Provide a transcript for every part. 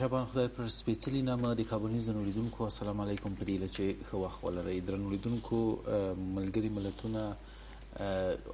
مهربان خدای پر سپېڅلي نامه د کابل نیوز اوریدونکو السلام علیکم. په دې هیله چې ښه وخت ولرئ. درنو اوریدونکو، ملګري ملتونه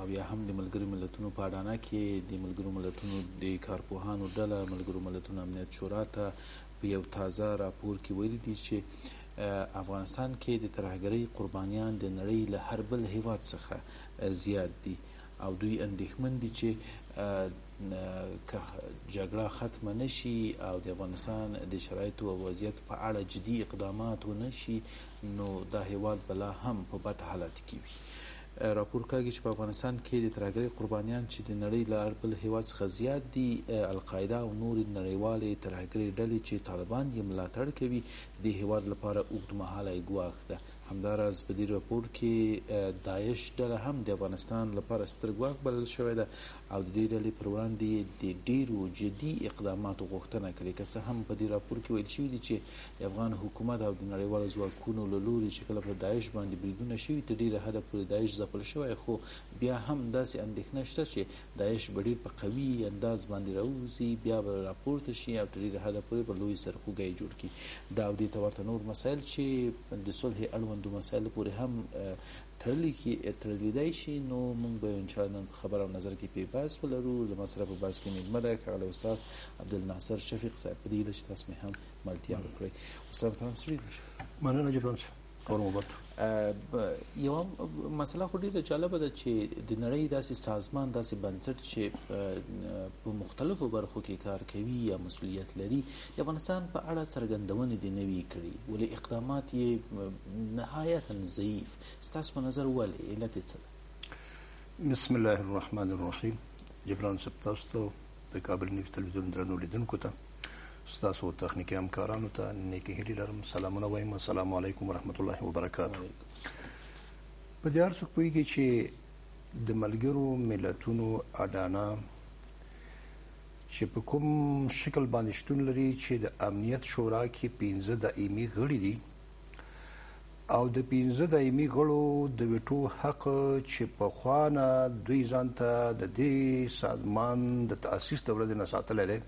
او یا هم د ملګرو ملتونو په اډانه کې د ملګرو ملتونو د کارپوهانو ډله ملګرو ملتونو امنیت شورا ته په یو تازه راپور کې ویلي دي چې افغانستان کې د ترهګرۍ قربانیان د نړۍ له هر بل هیواد څخه زیات دي او دوی اندېښمن دي چې که جګړه ختمه نشي او د افغانستان د شرایطو او وضعیت په اړه جدي اقدامات ونه شي نو دا هیواد به لا هم په بد حالت کې وي. راپور کاږي چې په افغانستان کې د ترهګرۍ قربانیان چې د نړۍ له هر بل هیواد څخه زیات دي القاعده او نور نړیوالې ترهګرۍ ډلې چې طالبان یې ملاتړ کوي د هیواد لپاره اوږدمهالی ګواښ ده. همداراز په دې راپور کې داعش ډله هم د افغانستان لپاره ستر ګواښ بلل شوی ده او د دې ډلې پر وړاندې د ډیرو جدي اقداماتو غوښتنه کوي. که څه هم په دې راپور کې ویل شوي دي چې د افغان حکومت او د نړیوالو ځواکونو له لوري چې کله پر داعش باندې بریدونه شوي تر ډیره حده پورې داعش ځپل شوی، خو بیا هم داسې اندېښنه شته چې داعش به ډیر په قوي انداز باندې راوځي، بیا به راپورته شي او تر ډیره حده پورې به لوی سرخوږی جوړ کړي. دا او دې ته ورته نور مسایل چې د صلح اړوندو مسایلو پورې هم تړلی دی شي نو موږ به انشاءالله نن خبر او نظر کې پې بحث ولرو. له ما سره په بحث کې میلمه ده ښاغلی استاد عبدالناصر شفیق صاحب. په دې هیله چې تاسو مې هم ملتیا وکړئ. استاد محترم سرید مننه جبران صاحب. یوه مسله خو ډېره جالبه ده چې د نړۍ داسې سازمان داسې بنسټ چې په مختلفو برخو کې کار کوي یا مسؤلیت لري د افغانستان په اړه څرګندونې دې نه وي کړي، ولې اقدامات یې نهایتا ضعیف. ستاسو په نظر ولې علت یې څه ده؟ بسم الله الرحمن الرحیم. جبران صاحب تاسو ته د کابل نیوز تلویزیون درنو لیدونکو ته ستاسو تخنیکي همکارانو ته نیکې هیلې لرم. سلامونه وایم. السلام علیکم ورحمت الله وبرکاتو. په دې هر څوک پوهېږي چې د ملګرو ملتونو اډانه چې په کوم شکل باندې شتون لري چې د امنیت شورا کې 15 دایمي غړي دي او د 15 دایمي غړو د ویټو حق چې پخوا نه دوی ځان ته د دې سازمان د تاسیس د ورځې نه ساتلی دی،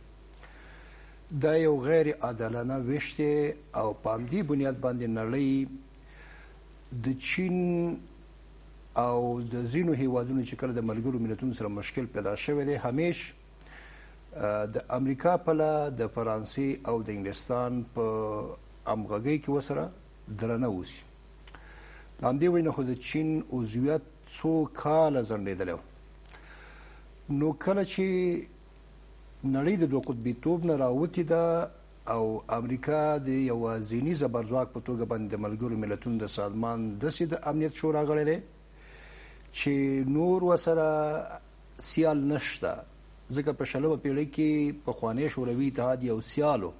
دا یو غیر عادلانه ویش دی او په همدې بنیاد باندې نړۍ د چین او د ځینو هیوادونو چې کله د ملګرو ملتونو سره مشکل پیدا شوی دی همیش د امریکا پله د فرانسې او د انګلستان په همغږۍ کې ورسره درنه اوسي. له همدې وجې نه خو د چین عضویت څو کاله ځنډېدلی و. نو کله چې نړۍ د دوه قطبیتوب نه راوتې ده او امریکا د یوازیني زبرځواک په توګه باندې د ملګرو ملتونو د سازمان داسې د امنیت شورا غړی دی چې نور ورسره سیال نشته، ځکه په 20مه پېړۍ کې پخوانی شوروي اتحاد یو سیال و.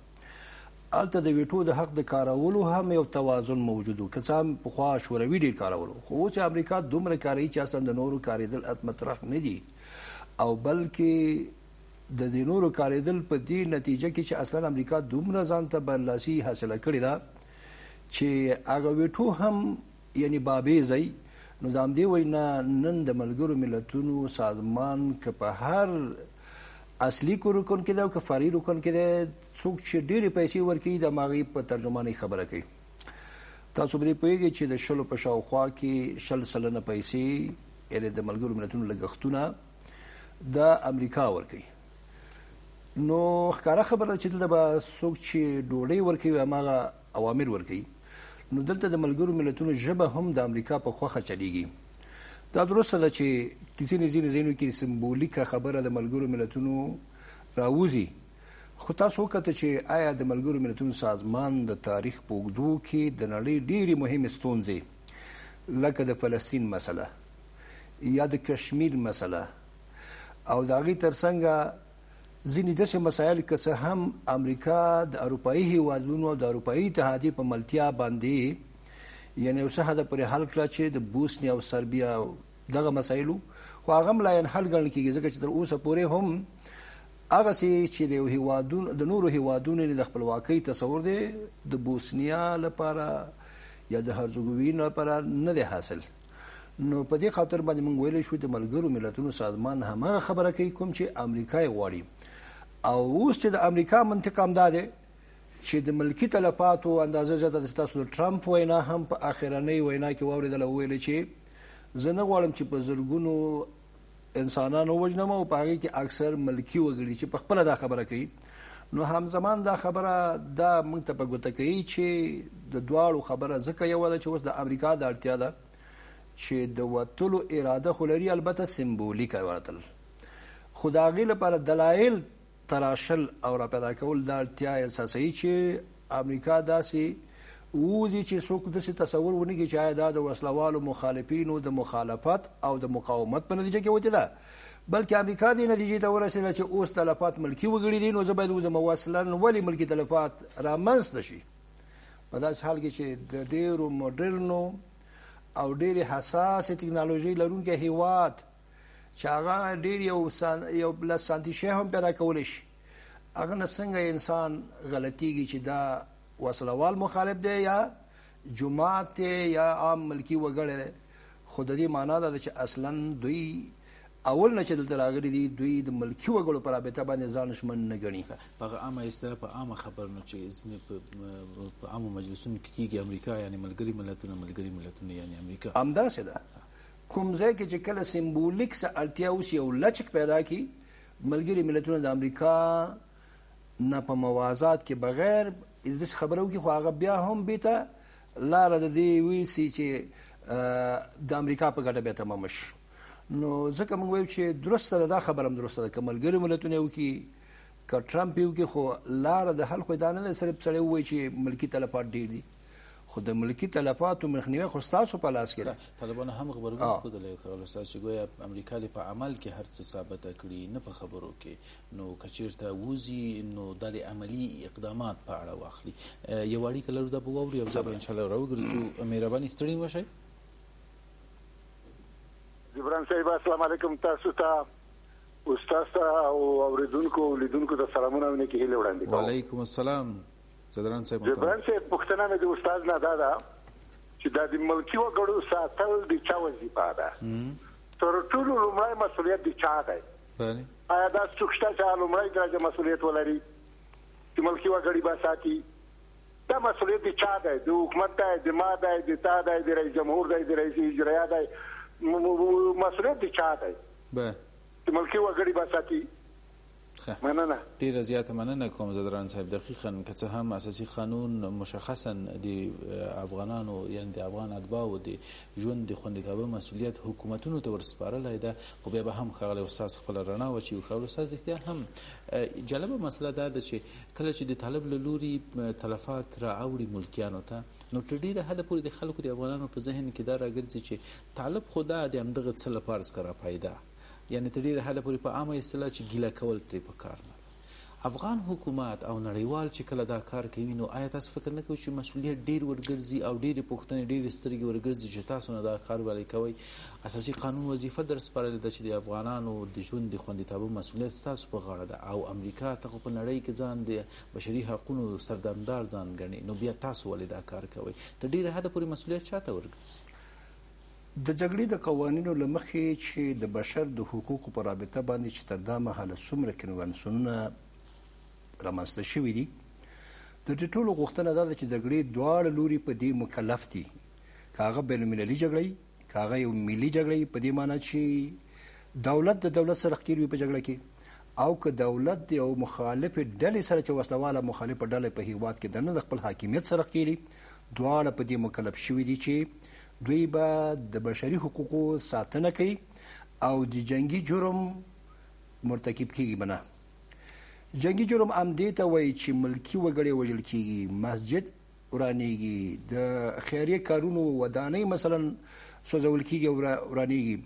هلته د ویټو د حق د کارولو هم یو توازن موجود و، که څه هم پخوا شوروي ډېر کارولو، خو اوس امریکا دومره کاروي چې اصلا د نورو کارېدل مطرح نه دي او بلکې د دې نورو کارېدل په دې نتیجه کې چې اصلا امریکا دومره ځان ته برلاسي حاصله کړې ده چې هغه ویټو هم یعنی بابې ځای. نو د همدې وجې نن د ملګرو ملتونو سازمان که په هر اصلي رکن کې دی او که فرعي رکن کې دی څوک چې ډېرې پیسې ورکوي د هماغې په ترجمانۍ خبره کوي. تاسو به دې پوهېږئ چې د 100 په شاوخوا کې 100% پیسې یعنې د ملګرو ملتونو لګښتونه د امریکا ورکوي. نو ښکاره خبره ده چې دلته به څوک چې ډوډۍ ورکوي هماغه اوامر ورکوي. نو دلته د ملګرو ملتونو ژبه هم د امریکا په خوښه چلیږي. دا درسته ده چې ځینې ځایونو کې سمبولیکه خبره د ملګرو ملتونو راوځي، خو تاسو وکته چې آیا د ملګرو ملتونو سازمان د تاریخ په اوږدو کې د نړۍ ډېرې مهمې ستونزې لکه د فلسطین مسله یا د کشمیر مسله او د هغې ترڅنګ ځینې داسې مسایل که څه هم امریکا د اروپایي هیوادونو او د اروپایي اتحادیې په ملتیا باندې یعنې یو څه حده پورې حل کړه چې د بوسنیا او سربیا دغه مسایلو، خو هغه هم لا حل ګڼل کېږي ځکه چې تر اوسه پورې هم هغسې چې د نورو هیوادونو د خپلواکۍ تصور دی د بوسنیا لپاره یا د هرزګوین لپاره نه دی حاصل. نو په دې خاطر باندې موږ ویلی شو د ملګرو ملتونو سازمان هماغه خبره کوي کوم چې امریکا یې غواړي. او اوس چې د امریکا منطق همدا دی چې د ملکی تلفاتو اندازه زیاته ده. ستاسو د ټرمپ وینا هم په اخرنۍ وینا کې واورېدله، وویل چې زه نه غواړم چې په زرګونو انسانانو وژنم او په هغې کې اکثر ملکی وګړي چې په خپله دا خبره کوي. نو همزمان دا خبره دا موږ ته په ګوته کوي چې د دواړو خبره ځکه یوه ده چې اوس د امریکا د اړتیا ده چې د وتلو اراده خو لري، البته سمبولیکه وتل، خو د هغې لپاره دلایل تراشل او را پیدا کول دا اړتیا احساسوي چې امریکا داسې ووځي چې څوک داسې تصور ونه کړي چې آیا دا د وسلوالو مخالفینو د مخالفت او د مقاومت په نتیجه کې وتې ده، بلکې امریکا دې نتیجې ته ورسېده چې اوس تلفات ملکي وګړي دي، نو زه باید وځم او اصلا ولې ملکي تلفات رامنځته شي په داسې حال کې چې د ډېرو موډرنو او ډېرې حساسې ټکنالوژۍ لرونکی هیواد چې هغه ډېر یو لس سانتي شی هم پیدا کولی شي، هغه نه څنګه انسان غلطیږي چې دا وسلوال مخالف دی یا جماعت دی یا عام ملکي وګړی دی. خو د دې معنا دا ده چې اصلا دوی اول نه چې دلته راغلي دي دوی د ملکي وګړو په رابطه باندې ځان شمن نه ګڼي. په هغه عامه اصطلاح په عامه خبر نو چې ځینې په عامو مجلسونو کې کېږي امریکا یعنې ملګري ملتونه یعنې امریکا همداسې ده. کوم ځای کې چې کله سمبولیک څه اړتیا اوسي او لچک پیدا کړي، ملګري ملتونه د امریکا نه په موازات کې بغیر داسې خبره وکړي، خو هغه بیا هم بیته لاره د دې ویسي چې د امریکا په ګټه بیا تمامه شي. نو ځکه موږ وایو چې درسته ده، دا خبره هم درسته ده، که ملګري ملتونه یې وکړي که ټرمپ یې وکړي، خو لاره د حل خو دا نه ده صرف سړی ووایي چې ملکي تلفات ډېر دي، خو د ملکي تلفاتو مخنیوی خو ستاسو په لاس کې ده. طالبانو هم غبرګون ښودلی ښاغلی استاد چې ګویا امریکا دې په عمل کې هر څه ثابته کړي، نه په خبرو کې. نو که چېرته وځي نو دا د عملي اقدامات په اړه واخلي. یو اړیکه لرو، دا به واورو، یو ځای به انشاءالله راوګرځو. مهرباني ستړي مه شئ. جبران صاحب السلام علیکم، تاسو ته استاد ته او اوریدونکو لیدونکو ته سلامونه او نیکې هیلې وړاندې کوم. وعلیکم السلام جبران صاحب. جبران صاحب پوښتنه مې د استاد نه دا ده چې دا د ملکي وګړو ساتل د چا وظیفه ده؟ تر ټولو لومړی مسؤلیت د چا دی؟ آیا دا څوک شته چې لومړی درجه مسؤلیت ولري چې ملکي وګړي به ساتي؟ دا مسؤلیت د چا دی؟ د حکومت دی، د ما دی، د تا دی، د رئیس جمهور دی، د رئیس اجرایه دی؟ مسؤلیت د چا دی چې ملکي وګړي به ساتي؟ مننه. ډیره زیاته مننه کوم زدران صاحب. دقیقا که څه هم اساسي قانون مشخصا د افغانانو یعنې د افغان اتباعو د ژوند د خوندیتابه مسؤلیت حکومتونو ته ورسپارلی ده، خو بیا به هم ښاغلی استاد خپله رڼا واچوي. ښاغلی استاد رښتیا هم جالبه مسله دا ده چې کله چې د طالب له لوري تلفات رااوړي ملکیانو ته، نو تر ډېره حده پورې د خلکو د افغانانو په ذهن کې دا راګرځي چې طالب خو دا د همدغه څه لپاره څخه راپایده، یعنې تر ډېره حده پورې په عامه اصطلاح چې ګیله کول ترې په کار نه. افغان حکومت او نړیوال چې کله دا کار کوي، نو آیا تاسو فکر نه کوئ چې مسؤلیت ډېر ورګرځي او ډېرې پوښتنې ډېرې سترګې ورګرځي چې تاسو نه دا کار ولې کوئ؟ اساسي قانون وظیفه در سپارلې ده چې د افغانانو د ژوند د خوندیتابه مسؤلیت ستاسو په غاړه ده، او امریکا ته خو په نړۍ کې ځان د بشري حقونو سردمدار ځان ګڼي، نو بیا تاسو ولې دا کار کوئ؟ تر ډېره حده پورې مسؤلیت چا ته ورګرځي؟ د جګړې د قوانینو له مخې چې د بشر د حقوقو په رابطه باندې چې تر دا مهاله څومره کنوانسیونونه رامنځته شوي دي، د دې ټولو غوښتنه دا ده چې د جګړې دواړه لوري په دې مکلف دي، که هغه بین المللي جګړه که هغه یو ملي جګړه، په دې معنی چې دولت د دولت سره ښکېل وي په جګړه کې، او که دولت د یو مخالفې ډلې سره چې وسلواله مخالفه ډله په هیواد کې دننه د خپل حاکمیت سره ښکېلي، دواړه په دې مکلف شوي دي چې دوی به د بشري حقوقو ساتنه کوي او د جنگي جرم مرتکب کیږي به نه. جنگي جرم هم دې ته وایي چې ملکي وګړي وژل کیږي، مسجد ورانیږي، د خیریه کارونو ودانۍ مثلا سوځول کیږي او ورانیږي،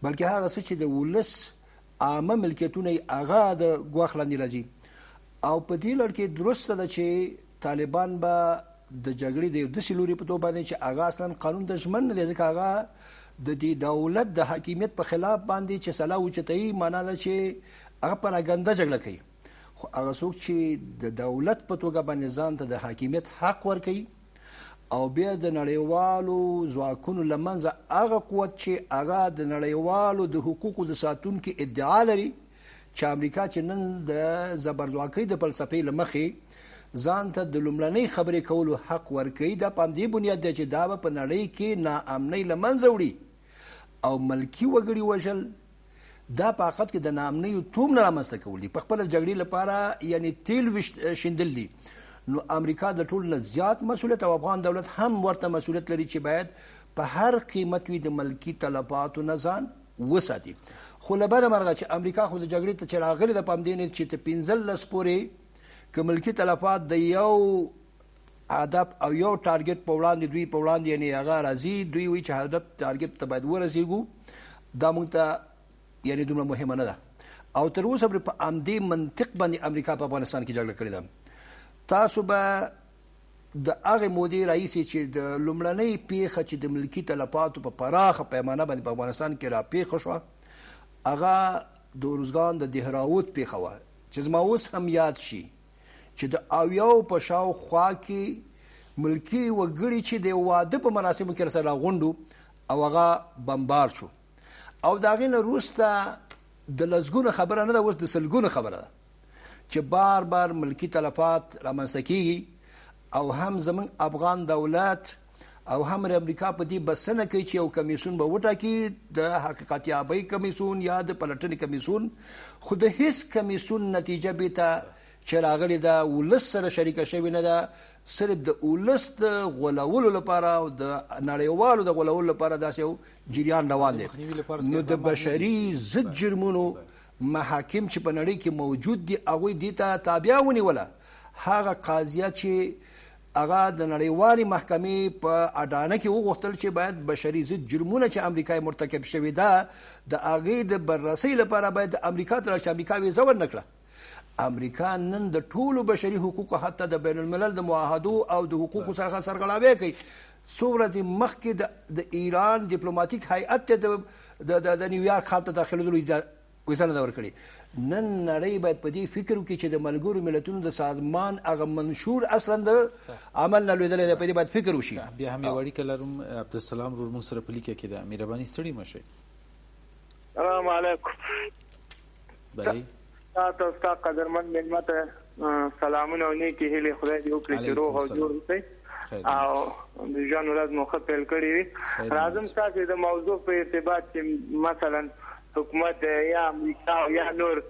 بلکې هغه څه چې د ولس عامه ملکیتونه هغه د ګواښ لاندې راځي. او په دې لړ کې درسته ده چې طالبان به د جګړې د یو داسې لوري په توګه باندې چې هغه اصلا قانون ته ژمن نه دی، ځکه هغه د دې دولت د حاکمیت په خلاف باندې چې سلا اوچتوي، معنا ده چې هغه پراګنده جګړه کوي. خو هغه څوک چې د دولت په توګه باندې ځان ته د حاکمیت حق ورکوي او بیا د نړیوالو ځواکونو له منځه هغه قوت چې هغه د نړیوالو د حقوقو د ساتونکي ادعا لري چې امریکا چې نن د زبرځواکۍ د فلسفې له مخې ځان ته د لومړنۍ خبرې کولو حق ورکوي. دا په همدې بنیاد دی چې دا به په نړۍ کې ناامنۍ له منځه وړي او ملکي وګړي وژل دا په حقیقت کې د ناامنیو توم نه رامنځته کول دي. په خپله جګړې لپاره یعنی تیل شیندل دي. نو امریکا د ټولو نه زیات مسؤلیت او افغان دولت هم ورته مسؤلیت لري چې باید په هر قیمت وي د ملکي تلفاتو نه ځان وساتي. خو له بده مرغه چې امریکا خو د جګړې ته چې راغلې ده په همدې نیت چې تر 15 پورې که ملکي تلفات د یو هدف او یو ټارګټ په وړاندې دوی په وړاندې یعنې هغه راځي دوی وایي چې هدف ټارګټ ته باید ورسېږو دا موږ ته یعنې دومره مهمه نه ده او تر اوسه پورې په همدې منطق باندې امریکا په افغانستان کې جګړه کړې ده. تاسو به د هغې مودې راهیسې چې د لومړنۍ پیښه چې د ملکي تلفاتو په پراخه پیمانه باندې په افغانستان کې راپېښه شوه هغه د ارزګان د دهراوت پیښه وه چې زما اوس هم یاد شي چې د اویاو په شاوخوا کې ملکي وګړي چې د واده په مراسمو کې راسره راغونډو او هغه بمبار شو او د هغې نه وروسته د لسګونه خبره نه ده اوس د سلګونه خبره ده چې بار بار ملکي تلفات رامنځته کېږي او هم زموږ افغان دولت او هم امریکا په دې بسنه کوي چې یو کمیسون به وټاکي د حقیقت یابۍ کمیسون یا د پلټنې کمیسون خو د هیڅ کمیسون نتیجه بېرته چې راغلې ده ولس سره شریکه شوې نه ده صرف د ولس د غولولو لپاره او د نړیوالو د غولولو لپاره داسې یو جریان روان دی. نو د بشري ضد جرمونو محاکم چې په نړۍ کې موجود دي هغوی دې ته تابع ونیوله. هغه قاضیه چې هغه د نړیوالې محکمې په اډانه کې وغوښتل چې باید بشري ضد جرمونه چې امریکا مرتکب شوي ده د هغې د بررسۍ لپاره باید د امریکا ته چې امریکا ویزه ورنکړه. امریکا نن د ټولو بشري حقوقو حتی د بین الملل د معاهدو او د حقوقو سره سرغړاوی کوي. څو ورځې مخکې د ایران ډیپلوماتیک هیئت ته د نیویارک ښار ته داخلېدلو ویزه نه ده ورکړې. نن نړۍ باید په دې فکر وکړي چې د ملګرو ملتونو د سازمان هغه منشور اصلا د عمل نه لوېدلی دی په دې باید فکر وشي. بیا هم یو اړیکه لرم عبدالسلام ورور موږ سره په لیکه کې ده. مهرباني ستړي مه شئ. السلام علیکم. بلې تاسو ستا قدرمن مېلمه ته سلامونه او نیکې هیلې خدای دې وکړي چې روغ او جوړ اوسئ او د ژوند ورځ مو ښه پیل کړې وي. راځم تاسو د موضوع په ارتباط چې مثلا حکومت یا امریکا یا نور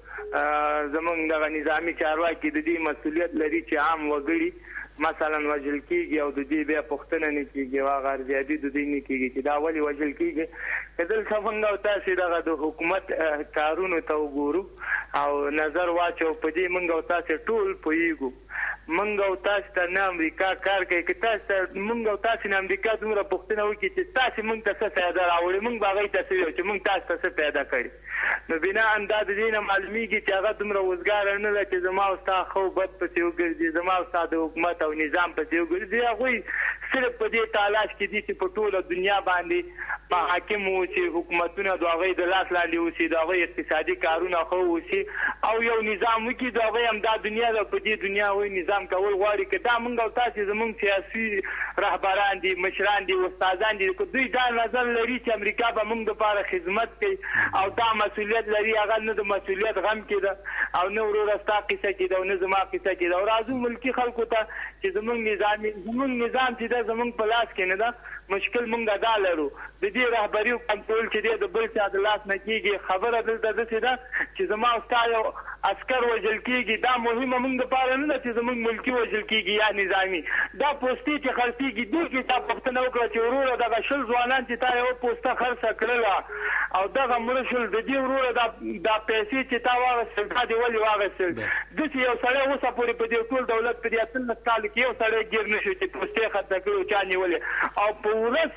زمونږ دغه نظامي چارواکي د دې مسؤلیت لري چې عام وګړي مثلا وژل کېږي او د دې بیا پوښتنه نه کېږي او هغه ارزیابي د دې نه کېږي چې دا ولې وژل کېږي. که دلته موږ او تاسې دغه د حکومت کارونو ته وګورو او نظر واچو په دې موږ او تاسې ټول پوهېږو موږ او تاسو ته نه امریکا کار کوي. که تاسو ته موږ او تاسو نه امریکا دومره پوښتنه وکړي چې تاسو موږ ته څه فایده راوړي موږ به هغې ته څه ویو چې موږ تاسو ته څه پیدا کړي. نو بنا دا د دې نه معلومیږي چې هغه دومره وزګاره نه ده چې زما او ستا ښه او بد پسې وګرځي زما او ستا د حکومت او نظام پسې وګرځي. هغوی صرف په دې تلاش کې دي چې په ټوله دنیا باندې په حاکم اوسي حکومتونه د هغوی د لاس لاندې اوسي د هغوی اقتصادي کارونه ښه اوسي او یو نظام وکړي د هغوی همدا دنیا ده. په دې دنیا هغوی نظام کول غواړي. که دا موږ او تاسې زموږ سیاسي رهبران دي مشران دي استادان دي که دوی دا نظر لري چې امریکا به موږ دپاره خدمت کوي او دا مسؤلیت لري هغه نه د مسؤلیت غم کې ده او نه وروره ستا قصه کې ده او نه زما قصه کې ده. او راځو ملکي خلکو ته چې زموږ نظام چې ده زموږ په لاس کې نه ده. مشکل موږ دا لرو د دې رهبري او کنټرول چې دی د بل چا د لاس نه کېږي. خبره دلته داسې ده چې زما او ستا یو عسکر وژل کېږي دا مهمه موږ دپاره نه ده چې زموږ ملکي وژل کېږي یا نظامي. دا پوستې چې خرڅېږي دې کې تا پوښتنه وکړه چې وروره دغه 20 ځوانان چې تا یوه پوسته خرڅه کړله او دغه مړه شول د دې وروره دا پیسې چې تا واخیستل دا دې ولې واخیستل. داسې یو سړی اوسه پورې په دې ټول دولت په دې 18 کال کې یو سړی ګیر نه شو چې پوستې خرڅه کړي او چا نیولې او په ورځ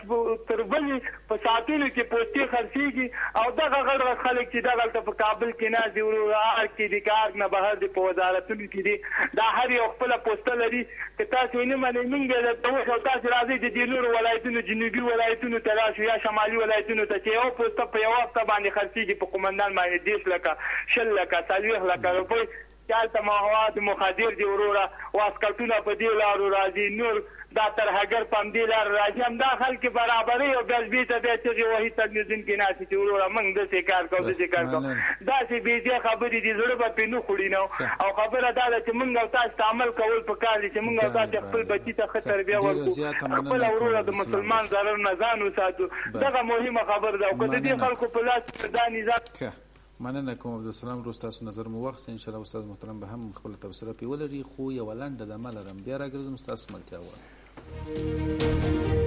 تر بلې په ساعتونو کې پوستې خرڅېږي او دغه غټ غټ خلک چې دغلته په کابل کې ناست دي وروره ارګ کې دي که ارګ نه بهر دي په وزارتونو کې دي دا هر یو خپله پوسته لري. که تاسو یې نه منئ موږ بیا درته وښیو تاسو راځئ د دې نورو ولایتونو جنوبي ولایتونو ته راشو یا شمالي ولایتونو ته چې یوه پوسته په یوه هفته باندې خرڅېږي په قومندان باندې 10 لکه 20 لکه 40 لکه روپۍ چې هلته مواد مخدر دي وروره واسکټونه په دې لارو راځي نور دا ترهګر په همدې لار راځي همدا خلک برابري او بیا زبې ته بیا چغې وهي تلویزیون کې ناستې چې وروره موږ داسې کار کوو داسې کار کوو داسې بېځایه خبرې دي زړه به پرې نه خوري نو او خبره دا ده چې موږ او تاسو ته عمل کول پکار دي چې موږ او تاسو خپل بچي ته ښه تربیه ورکړو خپل وروره د مسلمان ضرر نه ځان وساتو دغه مهمه خبره ده او که د دې خلکو په لاس دا نظام مننه کوم عبدالسلام روز تاسو نظر مو واخیست ان شاء الله استاد محترم به هم خپل تبصره پې ولري خو یوه لنډه دمه لرم بیا راګرځم ستاسو ملتیا غواړم